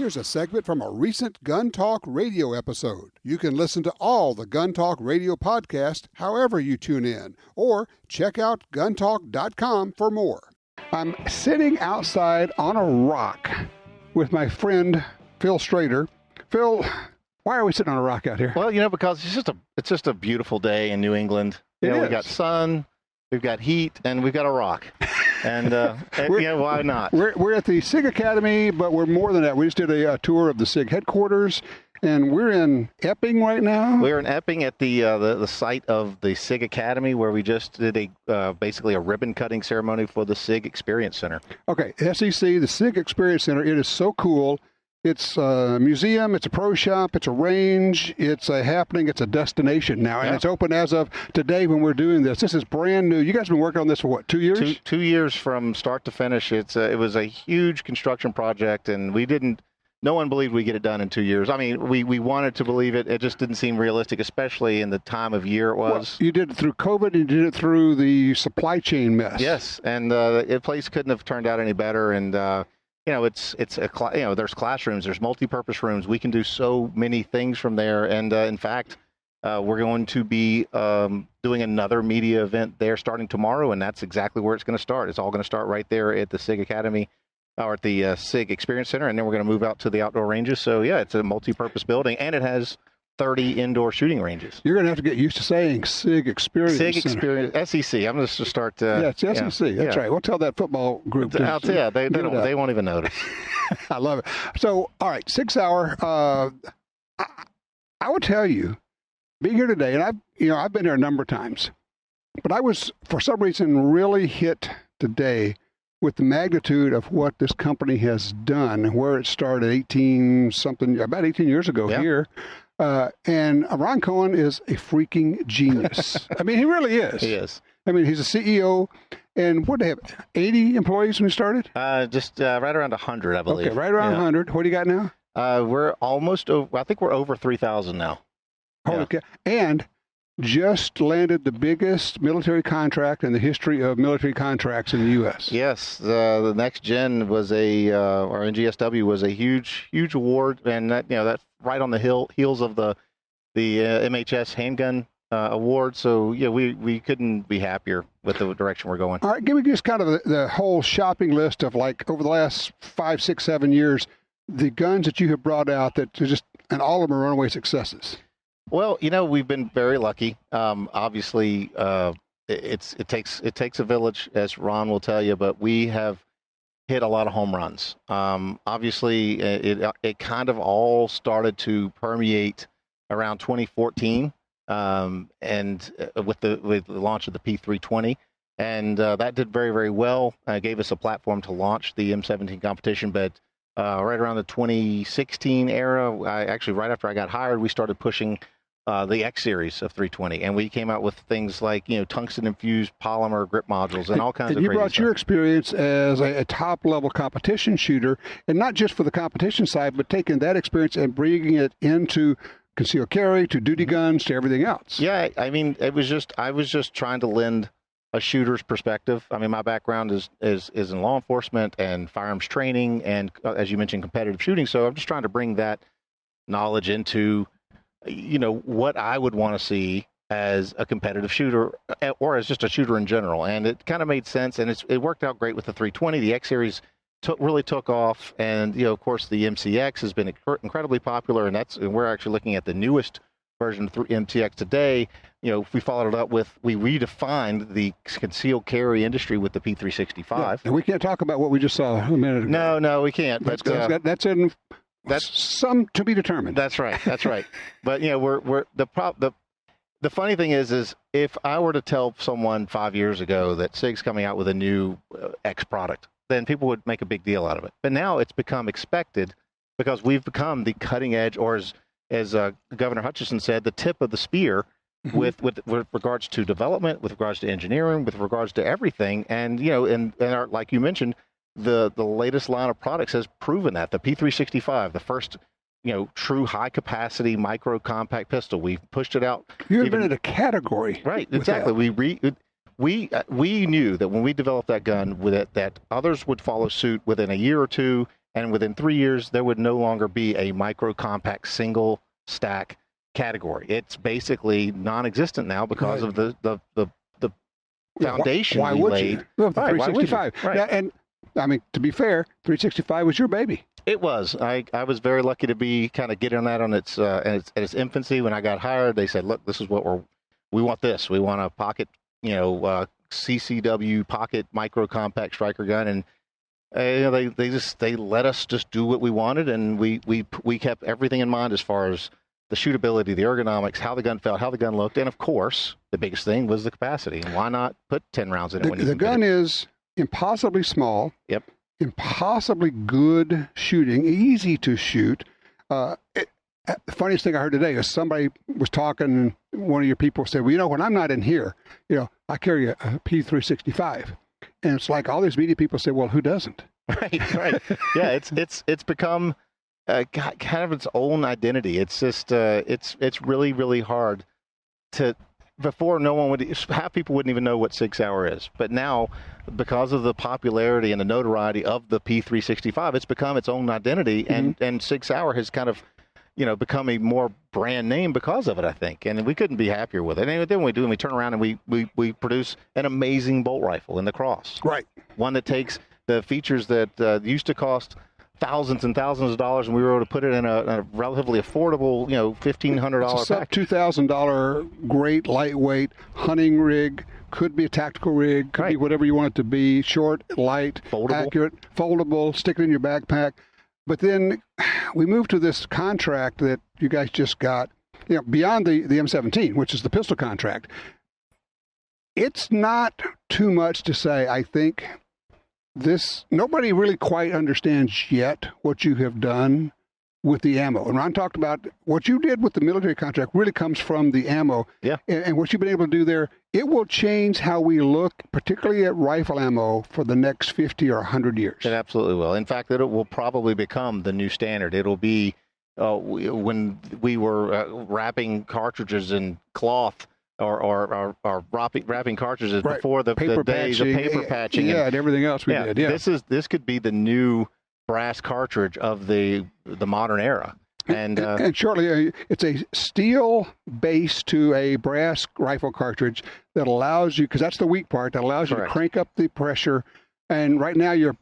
Here's a segment from a recent Gun Talk radio episode. You can listen to all the Gun Talk radio podcasts however you tune in, or check out guntalk.com for more. I'm sitting outside on a rock with my friend Phil Strader. Phil, why are we sitting on a rock out here? Well, because it's just a beautiful day in New England. We've got sun, we've got heat, and we've got a rock. And why not? We're at the SIG Academy, but we're more than that. We just did a tour of the SIG headquarters, and we're in Epping right now. We're in Epping at the site of the SIG Academy, where we just did basically a ribbon cutting ceremony for the SIG Experience Center. Okay, SEC, the SIG Experience Center. It is so cool. It's a museum, it's a pro shop, it's a range, it's a happening, it's a destination now. And it's open as of today when we're doing this. This is brand new. You guys have been working on this for what, 2 years? Two years from start to finish. It was a huge construction project, and no one believed we'd get it done in 2 years. I mean, we wanted to believe it. It just didn't seem realistic, especially in the time of year it was. Well, you did it through COVID, and you did it through the supply chain mess. Yes, and the place couldn't have turned out any better, and there's classrooms, there's multi-purpose rooms. We can do so many things from there. And in fact, we're going to be doing another media event there starting tomorrow, and that's exactly where it's going to start. It's all going to start right there at the SIG Academy, or at the SIG Experience Center, and then we're going to move out to the outdoor ranges. So yeah, it's a multi-purpose building, and it has 30 indoor shooting ranges. You're going to have to get used to saying SIG Experience SIG Experience, SEC. I'm going to start. It's SEC. That's right. We'll tell that football group. I'll tell you, they won't even notice. I love it. So, all right, SIG Sauer. I would tell you, being here today, and I've been here a number of times, but I was, for some reason, really hit today with the magnitude of what this company has done, where it started about 18 years ago here. And Ron Cohen is a freaking genius. I mean, he really is. He is. I mean, he's a CEO. And what do they have, 80 employees when we started? Just right around 100, I believe. Okay, right around 100. What do you got now? We're almost over, I think we're over 3,000 now. Okay. And just landed the biggest military contract in the history of military contracts in the U.S. Yes, the Next Gen was or NGSW was a huge award, and that's right on the heels of the MHS handgun award. So yeah, we couldn't be happier with the direction we're going. All right, give me just kind of the whole shopping list of, like, over the last 5, 6, 7 years, the guns that you have brought out that are just, and all of them are runaway successes. Well, we've been very lucky. Obviously, it takes a village, as Ron will tell you, but we have hit a lot of home runs. Obviously, it kind of all started to permeate around 2014, and with the launch of the P320, and that did very, very well. Gave us a platform to launch the M17 competition, but right around the 2016 era, right after I got hired, we started pushing the X series of 320, and we came out with things like tungsten-infused polymer grip modules and all kinds of crazy stuff. You brought your experience as a top-level competition shooter, and not just for the competition side, but taking that experience and bringing it into concealed carry, to duty guns, to everything else. Yeah, I mean, I was just trying to lend a shooter's perspective. I mean, my background is in law enforcement and firearms training, and as you mentioned, competitive shooting. So I'm just trying to bring that knowledge into what I would want to see as a competitive shooter, or as just a shooter in general. And it kind of made sense, and it worked out great with the 320. The X series really took off, and of course the MCX has been incredibly popular, and we're actually looking at the newest version of MCX today. We followed it up with, we redefined the concealed carry industry with the P365. Yeah, and we can't talk about what we just saw a minute ago. No, we can't. That's some to be determined. That's right. But we're the funny thing is if I were to tell someone 5 years ago that SIG's coming out with a new X product, then people would make a big deal out of it. But now it's become expected, because we've become the cutting edge, or as Governor Hutchinson said, the tip of the spear, mm-hmm. with regards to development, with regards to engineering, with regards to everything. And like you mentioned, the latest line of products has proven that. The P365, the first true high capacity micro compact pistol, we've pushed it out. You've been in a category, right? Exactly. We knew that when we developed that gun, that others would follow suit within a year or two, and within 3 years, there would no longer be a micro compact single stack category. It's basically non-existent now because of the foundation why we would laid. You? Well, the 365. Right. Yeah, and I mean, to be fair, 365 was your baby. It was. I was very lucky to be kind of getting on that on its infancy. When I got hired, they said, "Look, this is what we want. This we want a pocket, CCW pocket micro compact striker gun." And they let us just do what we wanted, and we kept everything in mind as far as the shootability, the ergonomics, how the gun felt, how the gun looked, and of course, the biggest thing was the capacity. And why not put 10 rounds in it? When the gun is impossibly small. Yep. Impossibly good shooting, easy to shoot. The funniest thing I heard today is somebody was talking, and one of your people said, "Well, when I'm not in here, I carry a P365." And it's like all these media people say, "Well, who doesn't?" Right. Yeah, it's become kind of its own identity. It's just it's really, really hard to. Before, half people wouldn't even know what SIG Sauer is. But now, because of the popularity and the notoriety of the P365, it's become its own identity, and SIG Sauer has kind of, become a more brand name because of it, I think. And we couldn't be happier with it. And then we turn around and we produce an amazing bolt rifle in the Cross. Right. One that takes the features that used to cost thousands and thousands of dollars, and we were able to put it in a relatively affordable, $1,500 package. $2,000 great lightweight hunting rig. Could be a tactical rig. Could be whatever you want it to be. Short, light, accurate, foldable. Stick it in your backpack. But then we moved to this contract that you guys just got. Beyond the M17, which is the pistol contract. It's not too much to say, I think. Nobody really quite understands yet what you have done with the ammo. And Ron talked about what you did with the military contract really comes from the ammo. Yeah. And what you've been able to do there, it will change how we look, particularly at rifle ammo, for the next 50 or 100 years. It absolutely will. In fact, it will probably become the new standard. It'll be when we were wrapping cartridges in cloth, or wrapping cartridges before the days of paper patching. And everything else we did. Yeah. This could be the new brass cartridge of the modern era. And shortly, it's a steel base to a brass rifle cartridge that allows you, because that's the weak part, that allows you to crank up the pressure. And right now you're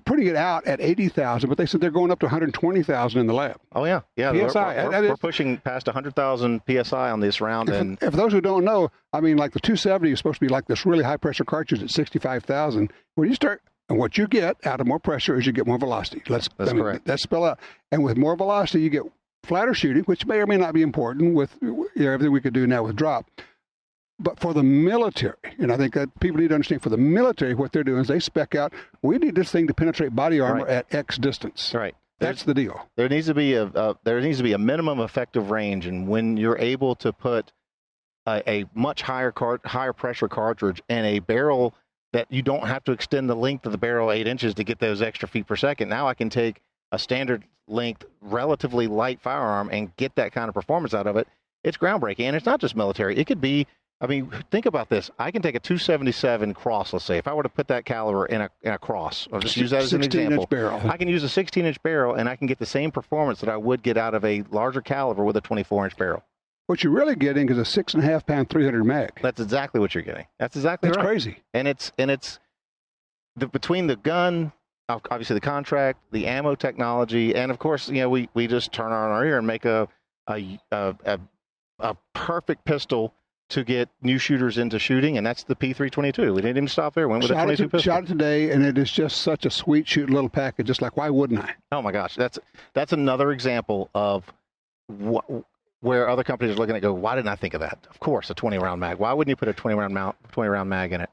putting it out at 80,000, but they said they're going up to 120,000 in the lab. Oh, yeah. PSI. We're pushing past 100,000 PSI on this round. And for those who don't know, I mean, like the 270 is supposed to be like this really high-pressure cartridge at 65,000. When you start, and what you get out of more pressure is you get more velocity. That's correct. That's spell out. And with more velocity, you get flatter shooting, which may or may not be important with everything we could do now with drop. But for the military, and I think that people need to understand, for the military, what they're doing is they spec out, we need this thing to penetrate body armor at X distance. Right. That's the deal. There needs to be a minimum effective range, and when you're able to put a much higher pressure cartridge and a barrel that you don't have to extend the length of the barrel 8 inches to get those extra feet per second. Now I can take a standard length, relatively light firearm and get that kind of performance out of it. It's groundbreaking, and it's not just military. It could be. I mean, think about this. I can take a 277 Cross, let's say. If I were to put that caliber in a Cross, or just use that as an example, barrel. I can use a 16-inch barrel, and I can get the same performance that I would get out of a larger caliber with a 24-inch barrel. What you're really getting is a 6.5-pound 300 mag. That's exactly what you're getting. That's exactly right. That's crazy. And it's between the gun, obviously the contract, the ammo technology, and of course, we just turn on our ear and make a perfect pistol to get new shooters into shooting, and that's the P322. We didn't even stop there. Went with a 22 pistol. Shot it today, and it is just such a sweet shooting little package. Just like, why wouldn't I? Oh my gosh, that's another example of where other companies are looking at go, why didn't I think of that? Of course, a 20-round mag. Why wouldn't you put a 20-round mag in it?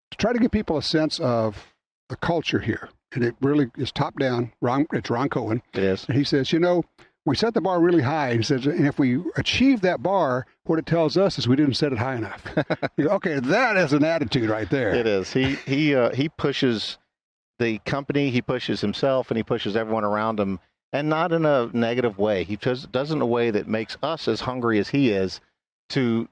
To try to give people a sense of the culture here, and it really is top down. It's Ron Cohen. It is. And he says, we set the bar really high. He says, and if we achieve that bar, what it tells us is we didn't set it high enough. Okay, that is an attitude right there. It is. He pushes the company, he pushes himself, and he pushes everyone around him, and not in a negative way. He does it in a way that makes us as hungry as he is. We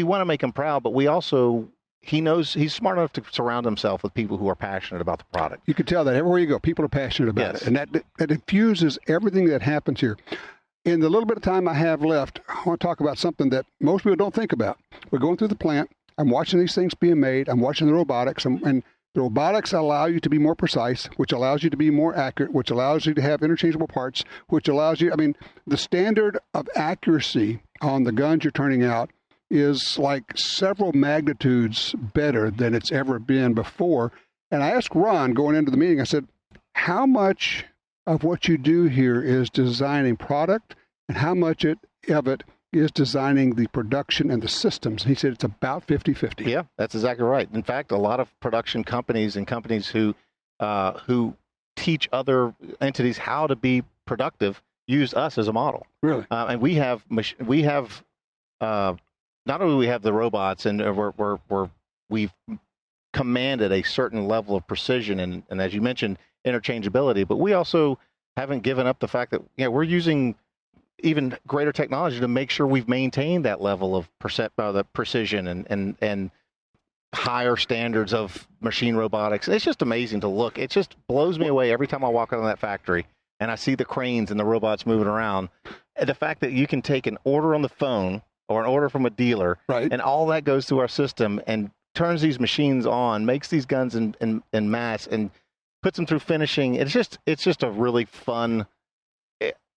want to make him proud, but we also he knows, he's smart enough to surround himself with people who are passionate about the product. You can tell that everywhere you go, people are passionate about Yes. it. And that infuses everything that happens here. In the little bit of time I have left, I want to talk about something that most people don't think about. We're going through the plant. I'm watching these things being made. I'm watching the robotics. And the robotics allow you to be more precise, which allows you to be more accurate, which allows you to have interchangeable parts, which allows you, I mean, the standard of accuracy on the guns you're turning out is like several magnitudes better than it's ever been before. And I asked Ron going into the meeting, I said, how much of what you do here is designing product and how much of it is designing the production and the systems? And he said it's about 50-50. Yeah, that's exactly right. In fact, a lot of production companies and companies who teach other entities how to be productive use us as a model. Really? And we have not only we have the robots, and we've commanded a certain level of precision and as you mentioned, interchangeability, but we also haven't given up the fact that we're using even greater technology to make sure we've maintained that level of the precision and higher standards of machine robotics. It's just amazing to look. It just blows me away every time I walk out of that factory and I see the cranes and the robots moving around. And the fact that you can take an order on the phone or an order from a dealer, right, and all that goes through our system and turns these machines on, makes these guns in mass, and puts them through finishing. It's just a really fun,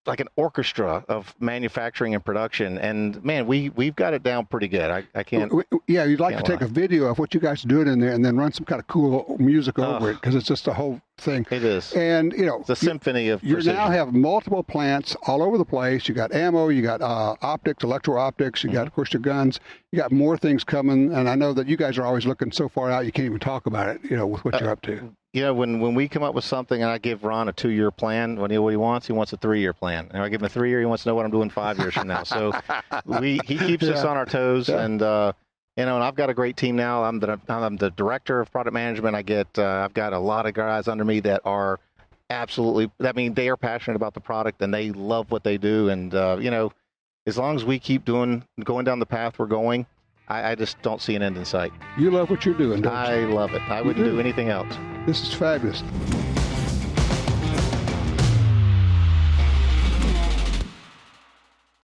like an orchestra of manufacturing and production. And man, we've got it down pretty good. I can't. Yeah, you'd like to take a video of what you guys are doing in there and then run some kind of cool music over it, because it's just a whole thing. It is. And it's a symphony of precision. You now have multiple plants all over the place. You got ammo, you got optics, electro-optics, you got, of course, your guns. You got more things coming. And I know that you guys are always looking so far out you can't even talk about it, with what you're up to. When we come up with something and I give Ron a 2-year plan, what he wants a 3-year plan. And I give him a 3-year, he wants to know what I'm doing 5 years from now. So he keeps us on our toes. Yeah. And, and I've got a great team now. I'm the director of product management. I've got a lot of guys under me that are absolutely, they are passionate about the product and they love what they do. And, as long as we keep going down the path we're going, I just don't see an end in sight. You love what you're doing, don't you? I love it. I wouldn't do anything else. This is fabulous.